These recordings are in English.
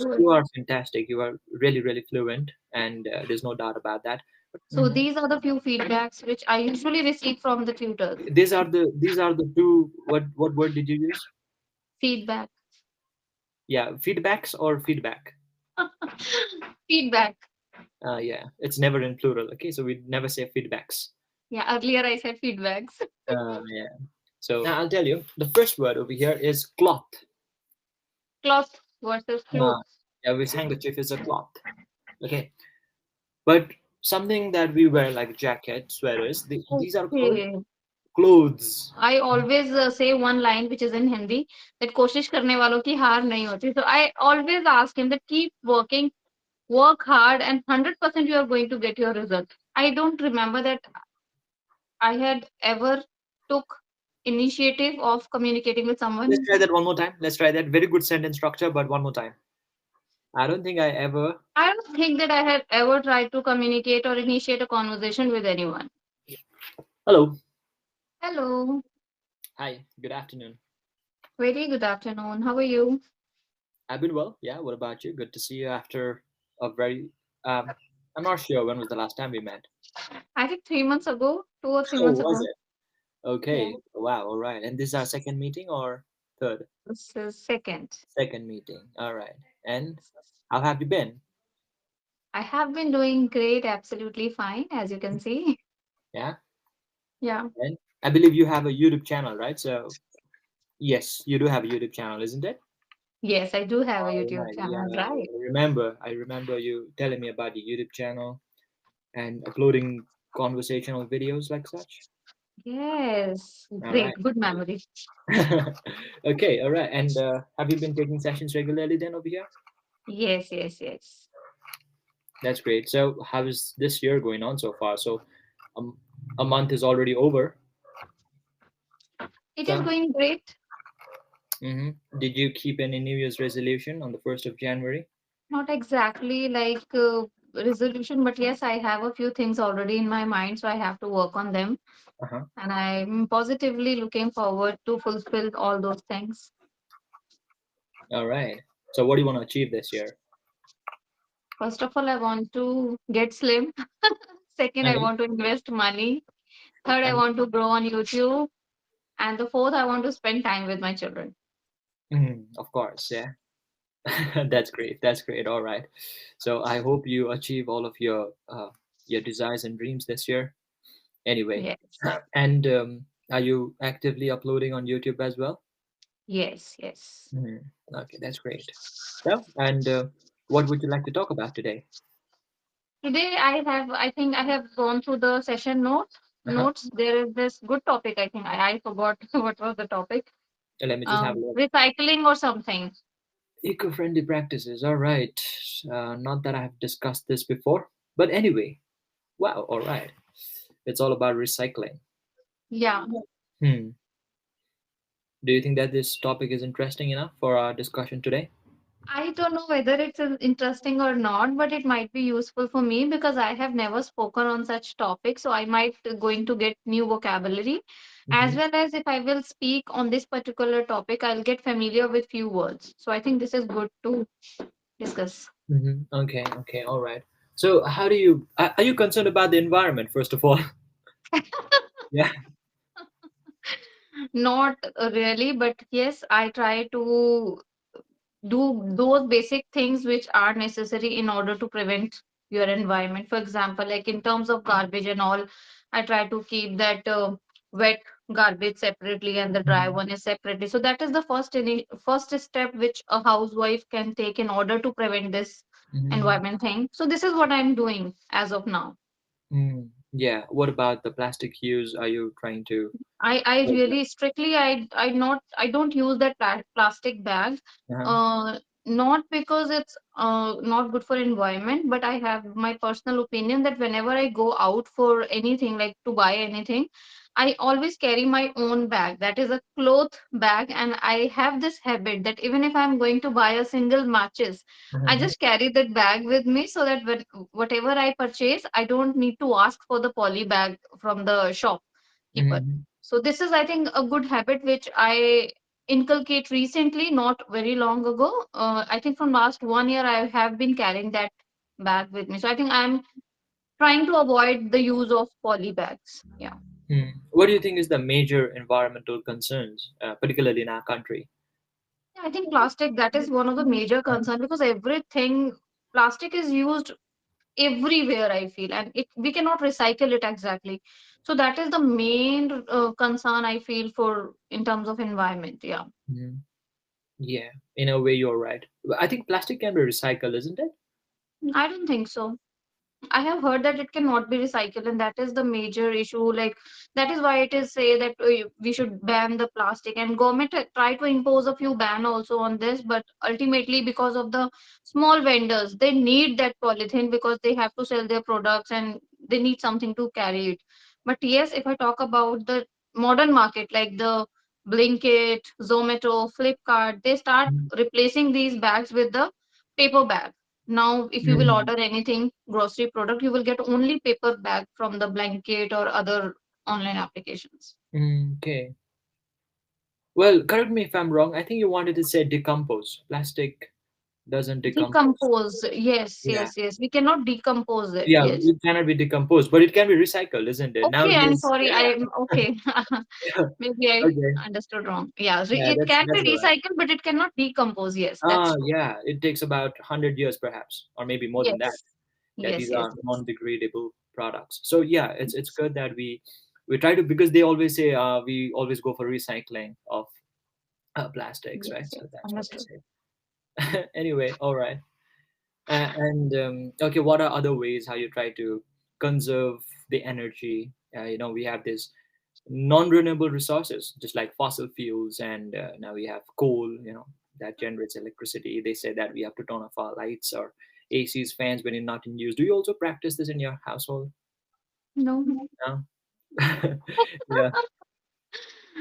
Good. you are fantastic. You are really, really fluent, and there's no doubt about that. So Mhm. these are the few feedbacks which I usually receive from the tutors. These are the two. What word did you use? Feedback. Yeah, feedbacks or feedback. Feedback. Yeah, it's never in plural. Okay, so we never say feedbacks. Yeah, earlier I said feedbacks. Yeah. So now I'll tell you. The first word over here is cloth. Cloth versus Uh, clothes. yeah, this handkerchief is a cloth. Okay, but something that we wear like jacket, sweaters, these are called Okay. clothes. I always say one line which is in Hindi that कोशिश करने वालों की हार नहीं होती. So I always ask him that keep working, work hard, and 100% you are going to get your result. I don't remember that I had ever took initiative of communicating with Let's someone. try that one more time. Let's try that. Very good sentence structure, but one more time. I don't think I ever. I don't think that I had ever tried to communicate or initiate a conversation with anyone. Hello. Hello, Hi. Good afternoon. very good afternoon. How are you? I've been well. Yeah. What about you? Good to see you after a very. Um, I'm not sure when was the last time we met. I think 3 months ago, 2 or 3 months Oh, was ago. it? Yeah, Okay. Wow. All right. And this is our second meeting or third? this is second. Second meeting. All right. And how have you been? I have been doing great, absolutely fine, as you can see. Yeah. Yeah. And I believe you have a YouTube channel, right? So yes, you do have a YouTube channel, isn't it? Yes, I do have a All YouTube right. Yeah. channel, right? I remember you telling me about your YouTube channel and uploading conversational videos like such. Yes, All great, right. good memory. Okay. All right. And have you been taking sessions regularly then over here? Yes, yes, yes. That's great. So how is this year going on so far? So um, a month is already over. It is So going great. did you keep any New Year's resolution on the 1st of January? Not exactly like resolution, but yes, I have a few things already in my mind, so I have to work on them. Uh-huh. And I'm positively looking forward to fulfill all those things. All right. So what do you want to achieve this year? First of all, I want to get slim. Second, I Uh-huh. want to invest money. Third, I Uh-huh. want to grow on YouTube. And the fourth, I want to spend time with my children. Of course, yeah. That's great. That's great. All right. So I hope you achieve all of your desires and dreams this year. Anyway, Yes, and are you actively uploading on YouTube as well? yes, yes. Okay, that's great. So, and what would you like to talk about today? Today, I think I have gone through the session Uh-huh. notes. There is this good topic. I think I forgot what was the topic. Let me just have a look. Recycling or something. Eco-friendly practices. All right. Not that I have discussed this before, but anyway. Wow. All right. It's all about recycling. Yeah. Hmm. Do you think that this topic is interesting enough for our discussion today? I don't know whether it's interesting or not, but it might be useful for me because I have never spoken on such topics. So I might going to get new vocabulary, as Hmm. well as if I will speak on this particular topic, I'll get familiar with few words. So I think this is good to discuss. Okay. Okay. All right. So, how do you are you concerned about the environment first of all? Yeah. Not really, but yes, I try to do those basic things which are necessary in order to prevent your environment. For example, like in terms of garbage and all, I try to keep that wet garbage separately and the dry one is separately. So that is the first step which a housewife can take in order to prevent this Hmm. environment thing. So this is what I'm doing as of now. Yeah. What about the plastic use? Are you trying to? I really strictly I don't use that plastic bag. Uh-huh. Not because it's not good for environment, but I have my personal opinion that whenever I go out for anything like to buy anything, I always carry my own bag. That is a cloth bag, and I have this habit that even if I'm going to buy a single matches, I Uh-huh. just carry that bag with me so that whatever I purchase, I don't need to ask for the poly bag from the shopkeeper. Hmm. So this is, I think, a good habit which I inculcate recently, not very long ago. I think from last 1 year I have been carrying that bag with me. So I think I'm trying to avoid the use of poly bags. Yeah. Hmm. What do you think is the major environmental concerns, particularly in our country? Yeah, I think plastic, that is one of the major concern, because everything, plastic is used everywhere, I feel, and it we cannot recycle it exactly. So that is the main concern I feel for in terms of environment. Yeah. Hmm. Yeah, in a way, you're right. I think plastic can be recycled, isn't it? I don't think so. I have heard that it cannot be recycled, and that is the major issue. Like that is why it is say that we should ban the plastic, and government try to impose a few ban also on this, but ultimately because of the small vendors, they need that polythene because they have to sell their products and they need something to carry it. But yes, if I talk about the modern market like the Blinkit, Zomato, Flipkart, they start replacing these bags with the paper bag. Now, if you will Mm. order anything, grocery product, you will get only paper bag from the blanket or other online applications. Mm, okay. Well, correct me if I'm wrong. I think you wanted to say decompose. Plastic doesn't decompose. Decompose. Yes, Yeah. yes, yes. We cannot decompose it. Yeah, Yes. it cannot be decomposed, but it can be recycled, isn't it? Okay, I'm Nowadays, sorry. I am okay. Maybe I okay. understood wrong. Yeah, so Yeah, it can that's be all right. recycled, but it cannot decompose. Yes, that's Ah, true. yeah, it takes about 100 years perhaps, or maybe more than that. Yes, Yeah, yes, these yes, are yes. non-degradable products. So yeah, it's good that we try to, because they always say we always go for recycling of plastics, right? Yes, yes. So that's what they Understood. say. Anyway, all right. And okay, what are other ways how you try to conserve the energy? We have this non-renewable resources, just like fossil fuels, and now we have coal, that generates electricity. They say that we have to turn off our lights or ACs, fans when you're not in use. Do you also practice this in your household? No. No? Yeah.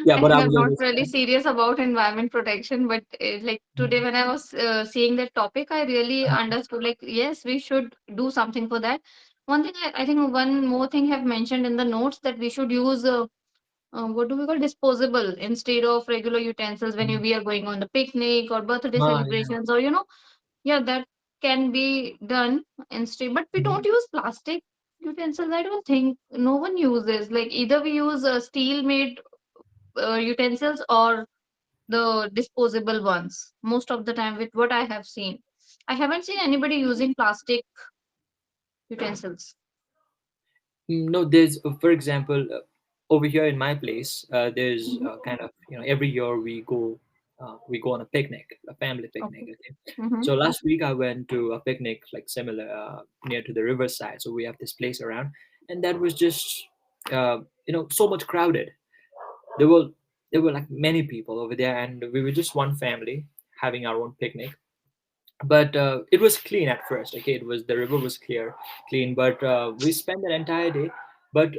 Yeah, I but think I I'm was not always really serious about environment protection, but like today Mhm. when I was seeing that topic, I really understood like yes, we should do something for that. One thing I think one more thing have mentioned in the notes that we should use what do we call disposable instead of regular utensils when we are going on the picnic or birthday Yeah. celebrations, or yeah, that can be done instead. But we don't Mhm. use plastic utensils. I don't think no one uses, like either we use steel made utensils or the disposable ones most of the time with what I have seen. I haven't seen anybody using plastic utensils. No, there's, for example, over here in my place, there's Mm-hmm. kind of, every year we go on a picnic, a family picnic. Okay. Okay. Mm-hmm. So last week I went to a picnic like similar near to the riverside. So we have this place around, and that was just so much crowded. There were there were like many people over there, and we were just one family having our own picnic. But it was clean at first. Okay, the river was clean, but we spent that entire day. But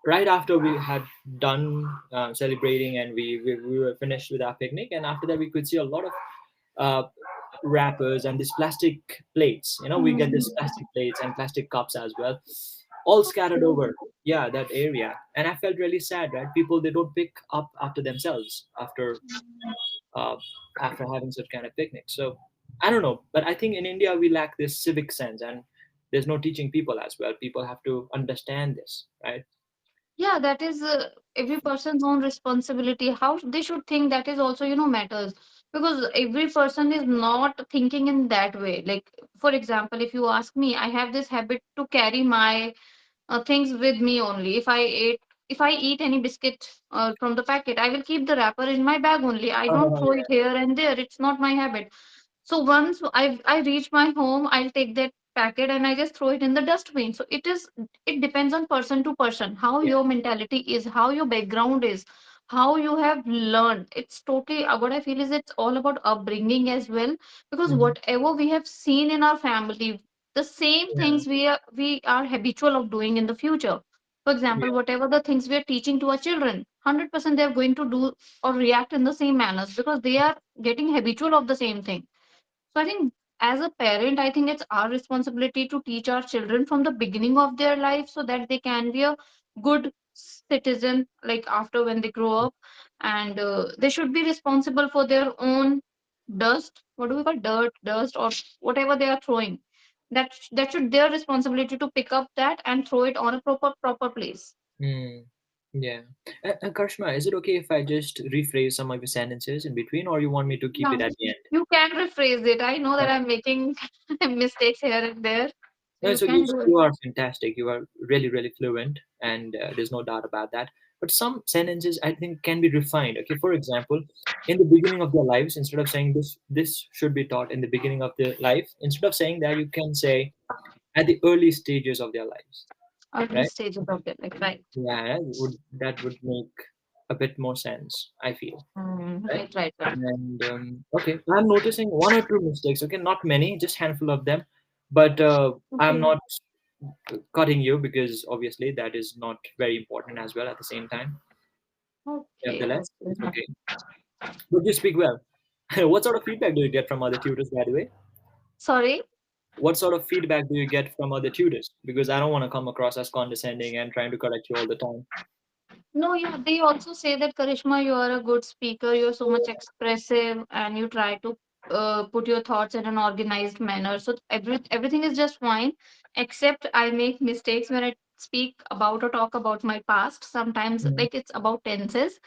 right after we had done celebrating, and we were finished with our picnic, and after that we could see a lot of uh, wrappers and these plastic plates. We get Mm-hmm. these plastic plates and plastic cups as well, all scattered over, yeah, that area. And I felt really sad, right? People, they don't pick up after themselves uh, after having such kind of picnics. So I don't know, but I think in India we lack this civic sense, and there's no teaching people as well. People have to understand this, right? Yeah, that is every person's own responsibility. How they should think, that is also, matters, because every person is not thinking in that way. Like, for example, if you ask me, I have this habit to carry my things with me only. If I eat any biscuit from the packet, I will keep the wrapper in my bag only. I don't throw it here and there. It's not my habit. So once I reach my home, I'll take that packet and I just throw it in the dustbin. So it depends on person to person, how Yeah. your mentality is, how your background is, how you have learned. It's totally what I feel is it's all about upbringing as well. Because Mhm. whatever we have seen in our family, the same Yeah. things we are habitual of doing in the future. For example, Yeah. whatever the things we are teaching to our children, 100% they are going to do or react in the same manners because they are getting habitual of the same thing. So I think as a parent, I think it's our responsibility to teach our children from the beginning of their life so that they can be a good citizen, like after when they grow up, and they should be responsible for their own dust. What do we call dirt, dust, or whatever they are throwing? That should their responsibility to pick up that and throw it on a proper place. Hmm. Yeah. Karshma, is it okay if I just rephrase some of your sentences in between, or you want me to keep Yeah, it at the end? you can rephrase it. I know that I'm making mistakes here and there, so No, you it's okay. can do it. You are fantastic. You are really, really fluent, and there's no doubt about that. But some sentences I think can be refined. Okay, for example, in the beginning of their lives, instead of saying this should be taught in the beginning of their life. Instead of saying that, you can say at the early stages of their lives, Early right? stages of it, like right. Yeah, that would make a bit more sense, I feel, right? Right. And okay, I'm noticing one or two mistakes. Okay, not many, just handful of them. But I'm Okay. not cutting you because obviously that is not very important as well at the same time. Okay. Nevertheless, it's Okay. okay. But you speak well. What sort of feedback do you get from other tutors, by the way? Sorry. What sort of feedback do you get from other tutors? Because I don't want to come across as condescending and trying to correct you all the time. No, yeah, they also say that Karishma, you are a good speaker. You're so much expressive, and you try to put your thoughts in an organized manner. So everything is just fine, except I make mistakes when I speak about or talk about my past. Sometimes, Mm-hmm. like it's about tenses,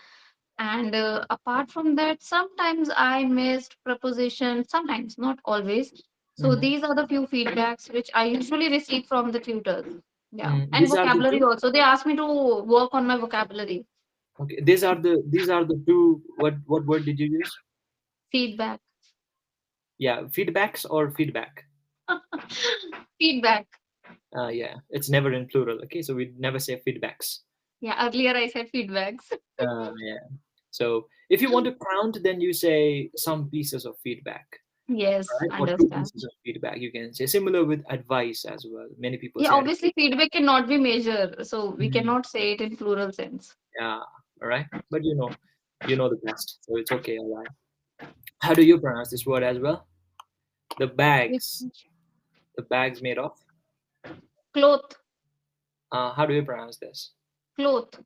and apart from that, sometimes I missed preposition. Sometimes, not always. So Mm-hmm. these are the few feedbacks which I usually receive from the tutors. Yeah, Mm, and these are the vocabulary two. also. They ask me to work on my vocabulary. Okay, these are the two. What word did you use? Feedback. Yeah, feedbacks or feedback. Feedback. Yeah, it's never in plural. Okay, so we never say feedbacks. Yeah, earlier I said feedbacks. Yeah. So if you want to count, then you say some pieces of feedback, Yes, right? Or two understand. pieces of feedback. You can say similar with advice as well. Many people Yeah, say advice. obviously feedback cannot be measured, so we Mhm. cannot say it in plural sense. Yeah, all right. But you know the best, so it's okay. All right. How do you pronounce this word as well? The Yeah. bags. The bags made of. Cloth, How do you pronounce this? cloth,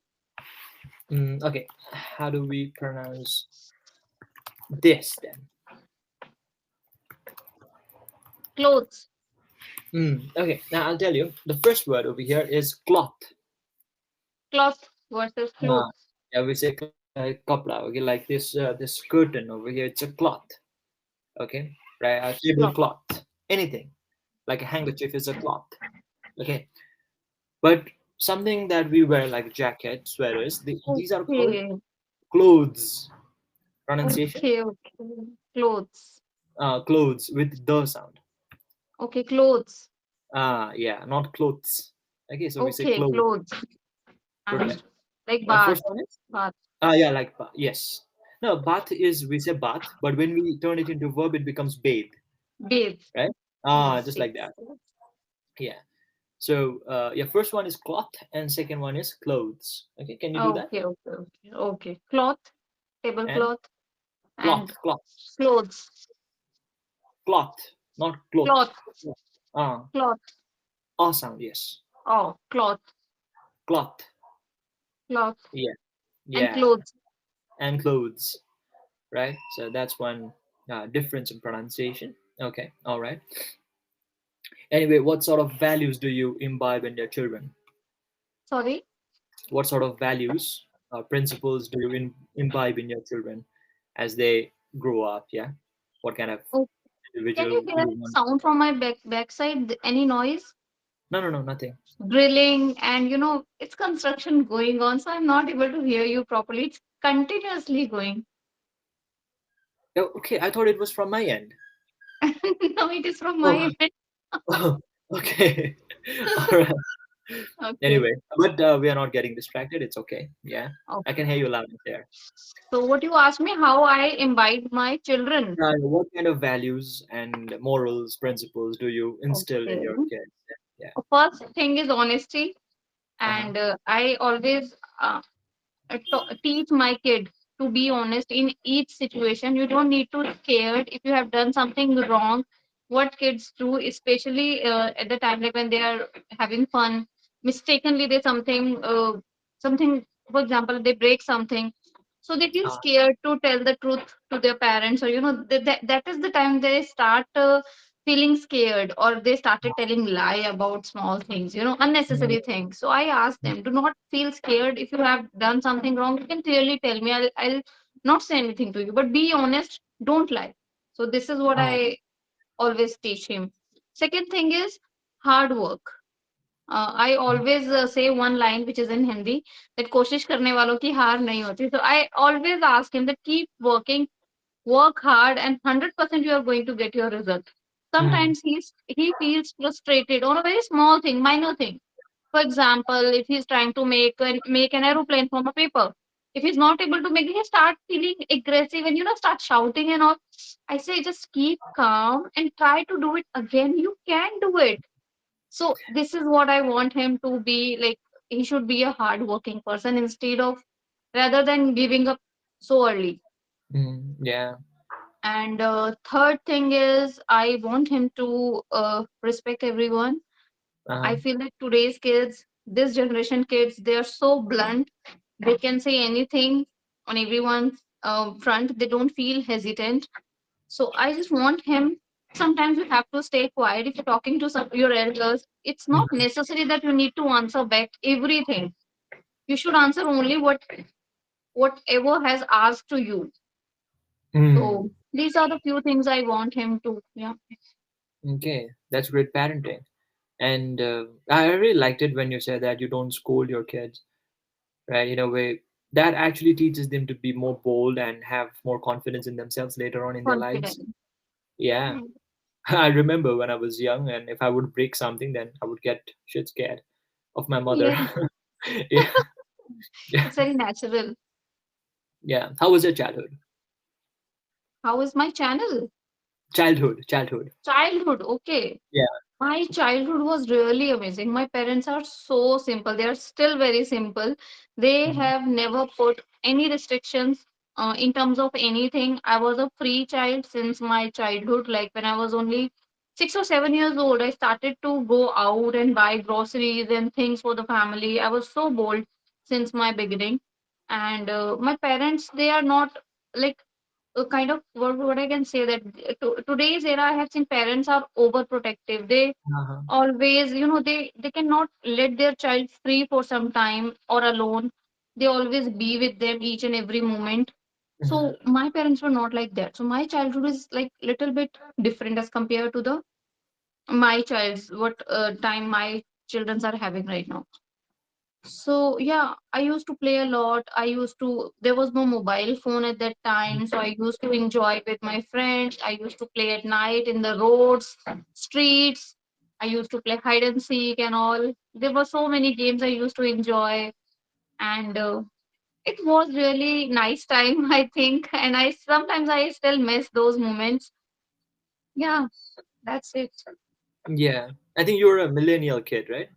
Okay. How do we pronounce this then? clothes, Okay. Now I'll tell you. The first word over here is cloth. cloth versus Uh, clothes. yeah, we say kapla. Okay, like this curtain over here. It's a cloth. Okay, right? A Cloth. tablecloth. Anything like a handkerchief is a cloth. Okay, but something that we wear like jacket, sweaters. These are called Okay, clothes. Pronunciation? okay. Clothes. Clothes with the sound. Okay, clothes. Yeah, not clothes. Okay, so we say Okay, clothes. clothes. Perfect. Understood. Like And bath, first one is bath, yeah, like yes. No, bath is we say bath, but when we turn it into verb, it becomes bathe, bathe. right? Yes, Just like yes. that. Yeah. So yeah, first one is cloth, and second one is clothes. Okay, can you do that? Okay. Cloth, And tablecloth, cloth, and cloth, clothes. cloth, not cloth. Cloth, Ah, cloth. sound. Yes, Oh, cloth, cloth. cloth, Yeah, and yeah, clothes. and clothes. Right. So that's one difference in pronunciation. Okay, all right. Anyway, what sort of values do you imbibe in your children? Sorry. What sort of values, principles do you imbibe in your children as they grow up? Yeah. What kind of Oh, can individual you do hear you any want? sound from my backside? Any noise? No, no, no, nothing. Drilling, and it's construction going on, so I'm not able to hear you properly. It's continuously going. Oh, okay, I thought it was from my end. No, it is from my Oh, end. okay. All right. Okay. Anyway, but we are not getting distracted. It's okay. Yeah, I Okay. can hear you loud and clear. So what you asked me, how I imbibe my children. What kind of values and morals, principles do you instill in Okay. your kids? Yeah. First thing is honesty, Uh-huh. and I always teach my kid to be honest in each situation. You don't need to scared if you have done something wrong. What kids do, especially at the time like when they are having fun, mistakenly they something something, for example, they break something, so they feel uh, scared to tell the truth to their parents, or that is the time they start feeling scared, or they started telling lie about small things, mm, unnecessary things. So I asked them, do not feel scared. If you have done something wrong, you can clearly tell me. I'll not say anything to you, but be honest, don't lie. So this is what uh, I always teach him. Second thing is hard work. I always say one line which is in Hindi, that कोशिश करने वालों की हार नहीं होती. So I always ask him that keep working, work hard, and 100% you are going to get your result. mm, Sometimes he feels frustrated on a very small thing, minor thing. For example, if he's trying to make an aeroplane from a paper, if he's not able to make it, he start feeling aggressive and start shouting and all. I say just keep calm and try to do it again. You can do it. So this is what I want him to be like. He should be a hardworking person instead of, rather than giving up so early. yeah. And third thing is I want him to respect everyone. I Uh-huh. feel that today's kids, this generation kids, they are so blunt. They can say anything on everyone's front. They don't feel hesitant. So I just want him. Sometimes you have to stay quiet if you're talking to your elders. It's not Mhm. necessary that you need to answer back everything. You should answer only whatever has asked to you. Mm. So these are the few things I want him to. Yeah, Okay, that's great parenting. And I really liked it when you said that you don't scold your kids, right? In a way that actually teaches them to be more bold and have more confidence in themselves later on in their lives. confident. Yeah. I remember when I was young, and if I would break something, then I would get shit scared of my mother. Yes, Yeah. Yeah. it's very natural. Yeah. How was your childhood? How is my channel? Childhood. Childhood, okay. Yeah. My childhood was really amazing. My parents are so simple. They are still very simple. They Mhm. have never put any restrictions in terms of anything. I was a free child since my childhood. Like when I was only 6 or 7 years old, I started to go out and buy groceries and things for the family. I was so bold since my beginning. And my parents, they are not like kind of what I can say, that today's era, I have seen parents are overprotective. They Uh-huh. always, they cannot let their child free for some time or alone. They always be with them each and every moment. Mhm. So my parents were not like that. So my childhood is like little bit different as compared to the my child's what time my childrens are having right now. So yeah, I used to play a lot. There was no mobile phone at that time. So I used to enjoy with my friends. I used to play at night in the roads, streets. I used to play hide and seek and all. There were so many games I used to enjoy. And it was really nice time, I think. And sometimes I still miss those moments. Yeah, that's it. Yeah. I think you're a millennial kid, right?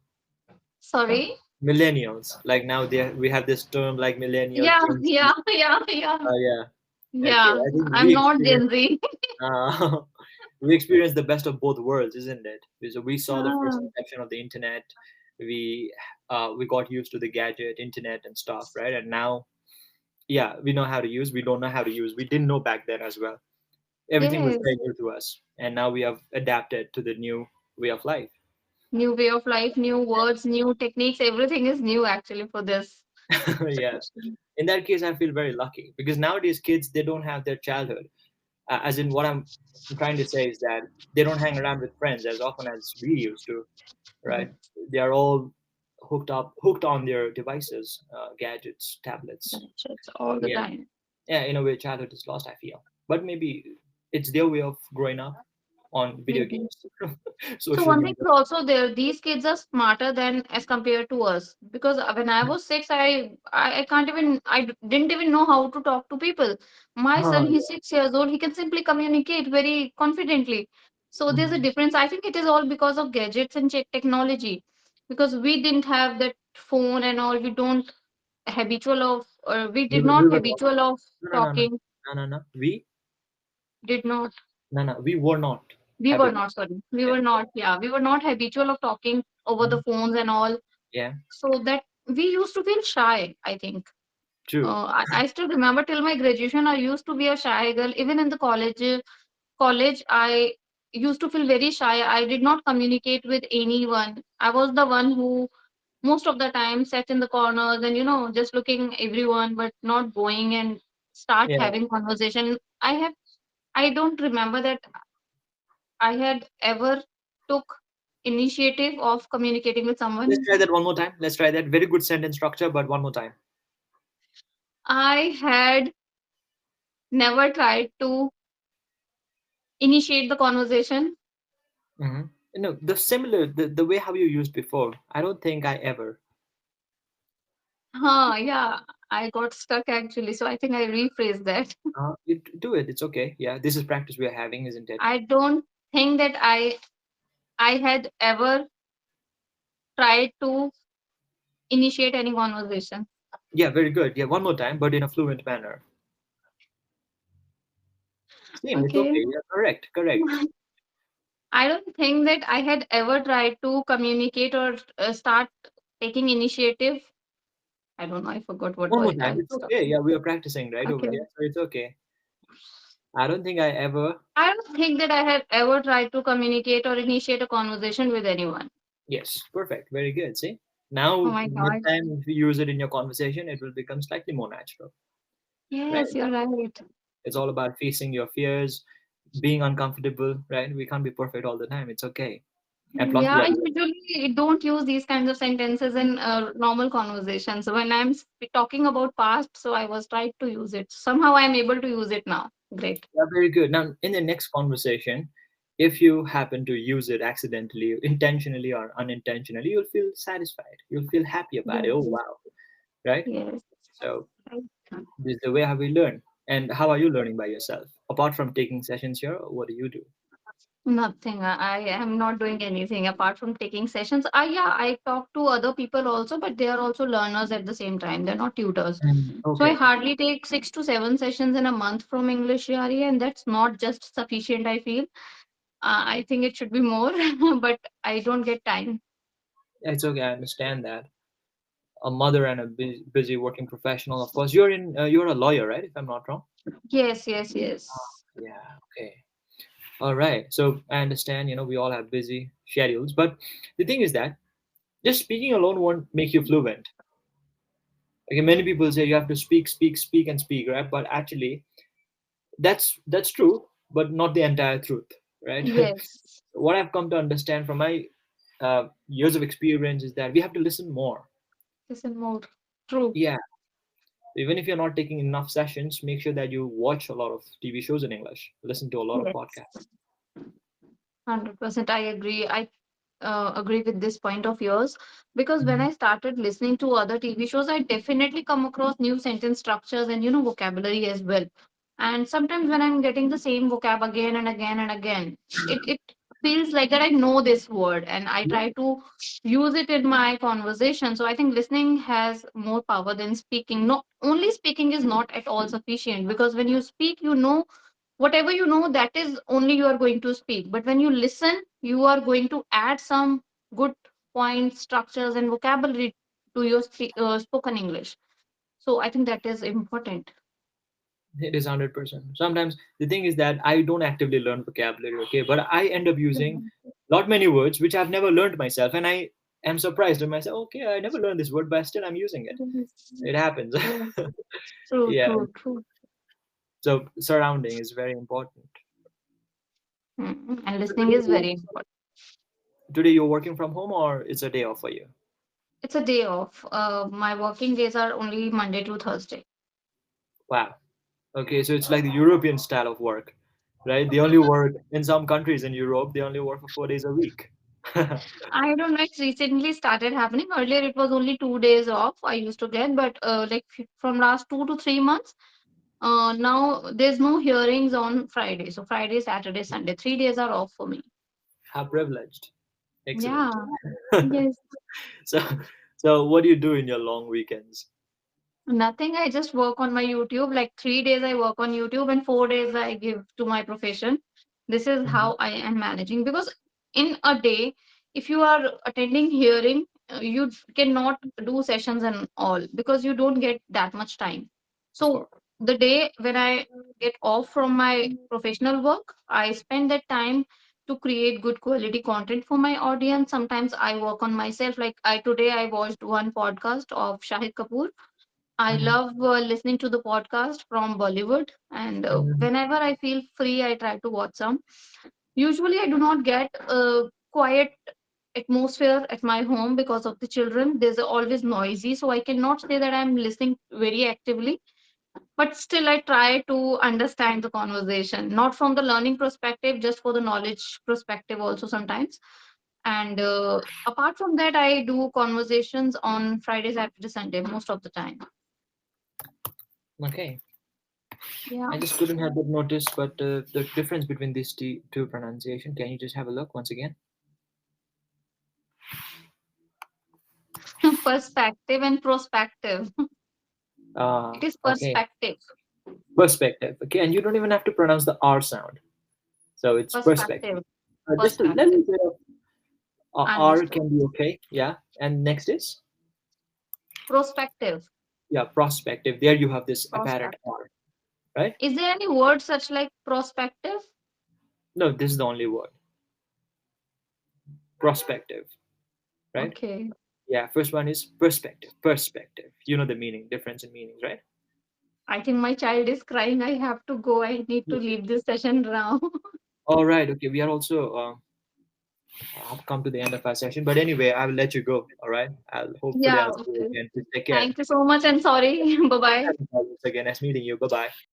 Sorry. Millennials. Like now we have this term like millennial, Yeah, Gen Z. yeah, yeah, yeah. Yeah. Okay. Yeah, I think I'm not Gen Z. uh, we experienced the best of both worlds, isn't it? So we saw the first Ah, inception of the internet. We got used to the gadget, internet, and stuff, right? And now, yeah, we know how to use. We don't know how to use. We didn't know back then as well. Everything was yes. very new to us, and now we have adapted to the new way of life. New way of life, new words, new techniques. Everything is new actually for this Yeah. generation. In that case, I feel very lucky because nowadays kids they don't have their childhood. As in, what I'm trying to say is that they don't hang around with friends as often as we used to, right? They are all hooked on their devices, gadgets, tablets. Gadgets all the Yeah, time. yeah. In a way, childhood is lost. I feel, but maybe it's their way of growing up on video Maybe. games, So social one thing media. is also there, these kids are smarter than as compared to us. Because when I was six, I can't even didn't even know how to talk to people. My Oh, son, he's 6 years old, he can simply communicate very confidently. So yeah. there's a Mhm. difference. I think it is all because of gadgets and technology. Because we didn't have that phone and all, we did We not were not. habitual of No, no, no, no, talking, no, no, no. did not. We were not We were habitual. not, sorry. We Yeah. were not, yeah, we were not habitual of talking over the Mhm. phones and all. Yeah. So that we used to feel shy, I think. True. I still remember till my graduation, I used to be a shy girl. Even in the college, I used to feel very shy. I did not communicate with anyone. I was the one who most of the time sat in the corners and just looking everyone, but not going and start Yeah. having conversation. I don't remember that I had ever took initiative of communicating with Let's someone. try that one more time. Let's try that. Very good sentence structure, but one more time. I had never tried to initiate the conversation. Mm-hmm. No, the way how you used before. I don't think I ever. Yeah, I got stuck actually, so I think I rephrased that. You do it. It's okay. Yeah, this is practice we are having, isn't it? I don't think that I had ever tried to initiate any conversation. Yeah, very good. Yeah, one more time, but in a fluent manner. Same. It's Okay. okay. Yeah, correct. Correct. I don't think that I had ever tried to communicate or start taking initiative. I don't know. I forgot what One more word time. I It's was okay. talking. Yeah, we are practicing right over Okay. here, so it's okay. I don't think I ever. I don't think that I have ever tried to communicate or initiate a conversation with anyone. Yes, perfect. Very good. See, Oh now my next God. time if you use it in your conversation, it will become slightly more natural, right? Yes, you're right. It's all about facing your fears, being uncomfortable, right? We can't be perfect all the time. It's okay. And plus, we Yeah, are I learning. usually don't use these kinds of sentences in normal conversations. When I'm talking about past, so I was trying to use it. Somehow I'm able to use it now. Great. Yeah, very good. Now, in the next conversation, if you happen to use it accidentally, intentionally or unintentionally, you'll feel satisfied. You'll feel happy about it. Oh, Yes. wow. Right? Yes. So, Right. this is the way how we learn. And how are you learning by yourself? Apart from taking sessions here, what do you do? Nothing. I am not doing anything apart from taking sessions. Yeah, I talk to other people also, but they are also learners at the same time. They're not tutors. So I Okay. hardly take 6 to 7 sessions in a month from EnglishYaari, and that's not just sufficient, I feel. I think it should be more, but I don't get time. It's okay. I understand that. A mother and a busy working professional. Of course, you're a lawyer, right? If I'm not wrong. Yes, yes, yes. Yeah. Okay. All right. So I understand. We all have busy schedules, but the thing is that just speaking alone won't make you fluent. Okay, many people say you have to speak, speak, speak, and speak, right? But actually, that's true, but not the entire truth, right? Yes. What I've come to understand from my years of experience is that we have to listen more. Listen more. True. Yeah, even if you're not taking enough sessions, make sure that you watch a lot of TV shows in English, listen to a lot of Yes. podcasts. 100% I agree. I agree with this point of yours because when Mhm. I started listening to other TV shows, I definitely come across new sentence structures and vocabulary as well. And sometimes when I'm getting the same vocab again and again and again, it feels like that I know this word and I try to use it in my conversation. So I think listening has more power than speaking. No, only speaking is not at all sufficient because when you speak, whatever that is only you are going to speak, but when you listen you are going to add some good points, structures and vocabulary to your spoken English. So I think that is important. It is 100%. Sometimes the thing is that I don't actively learn vocabulary, okay, but I end up using Mhm. lot many words which I've never learned myself, and I am surprised at myself. Okay, I never learned this word, but still I'm using it. Yes. It happens. Yes. True, Yeah. true, true. So surrounding is very important. And So listening is very important. today you're working from home or it's a day off for you? It's a day off. My working days are only Monday to Thursday. Wow. Okay, so it's like the European style of work, right? They only work in some countries in Europe. They only work for 4 days a week. I don't know, it's recently started happening. Earlier it was only 2 days off I used to get, but from last 2 to 3 months, now there's no hearings on Friday. So Friday, Saturday, Sunday, 3 days are off for me. How privileged. Excellent. Yeah. Yes. So, so what do you do in your long weekends? Nothing. I just work on my YouTube. Like 3 days I work on YouTube and 4 days I give to my profession. This is Mhm. how I am managing because in a day, if you are attending hearing you cannot do sessions and all because you don't get that much time. Of So course. the day when I get off from my professional work, I spend that time to create good quality content for my audience. Sometimes I work on myself. Like I today I watched one podcast of Shahid Kapoor. I Hmm. love listening to the podcast from Bollywood, and Hmm. whenever I feel free, I try to watch some. Usually, I do not get a quiet atmosphere at my home because of the children. There's always noisy, so I cannot say that I'm listening very actively. But still, I try to understand the conversation, not from the learning perspective, just for the knowledge perspective, also sometimes. And apart from that, I do conversations on Friday, Saturday, Sunday most of the time. Okay. Yeah. I just couldn't have that noticed, but the difference between these two pronunciation, can you just have a look once again? Perspective and prospective. It is Okay. perspective. Perspective. Okay, and you don't even have to pronounce the R sound. So it's perspective. Perspective. Just a little Perspective. bit of R Understood. can be okay. Yeah. And next is, Prospective. yeah, prospective. There you have this apparent Prospective. R, right? Is there any word such like prospective? No, this is the only word. Prospective, right? Okay. Yeah, first one is perspective. Perspective. You know the meaning, difference in meanings, right? I think my child is crying. I have to go. I need to leave this session now. All right. Okay. We are also have come to the end of our session. But anyway, I will let you go. All right. Hopefully Yeah. I'll see you Okay. again. Please take care. Thank you so much and sorry. Bye bye. It's again. Nice meeting you. Bye bye.